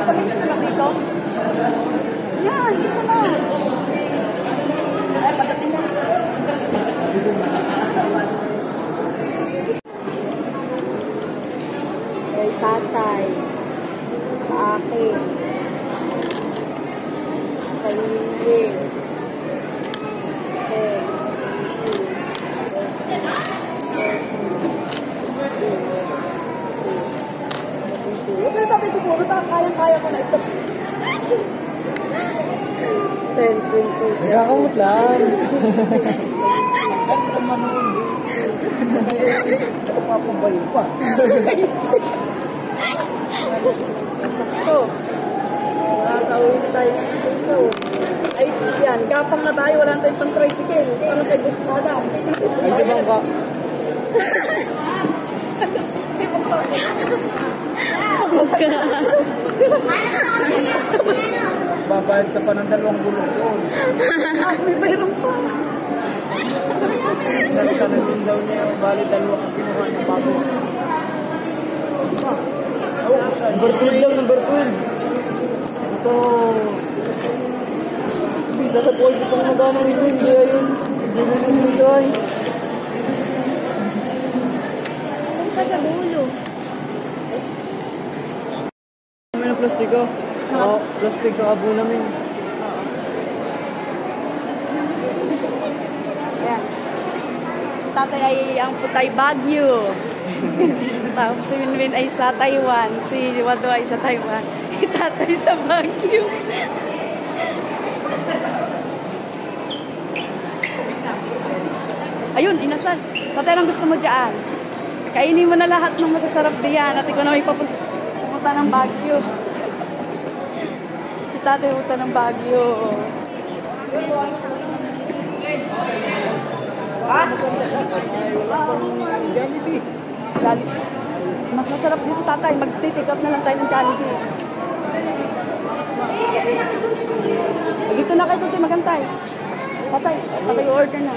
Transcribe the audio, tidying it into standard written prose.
Itamix ko na dito. Yan, isa na. Ay, pagdating na. Kay tatay. Sa akin. Kay Willie. Kaya ko na ito. 10, 20. Nakakamot lang. Ang kumanon. Ako mapabalik pa. Sakto. Nakakauwi tayo ng piso. Ay, yan. Gapang na tayo. Wala tayong pang-tricycle. Parang tayo gusto na lang. Ay, di ba ka? Babayad ka pa ng 2 gulong doon. May bayram pa. Nagkanan din daw niya, bali 2 ang kinuha niya bago. Number 12 lang, number 12. Ito. Hindi, sasabuhay ko pang magana ito. Hindi ayun. Hindi na nito ay. Ano pa sa dulo? May na plastiko. Oo, plastic sa kabo namin. Ayan. Tatay ay ang Putay Baguio. Tapos si Winwin ay sa Taiwan. Si Wado ay sa Taiwan. Tatay sa Baguio. Ayun, inasal. Tatay, ang gusto mo dyan? Kainin mo na lahat ng masasarap diyan. At ikaw na may pupunta ng Baguio. Si tatay pupunta ng Baguio. Jollibee. Mas masarap dito, tatay. Mag-take up na lang tayo ng Jollibee. Dito na kayo, tutoy, magantay. Tatay, order na.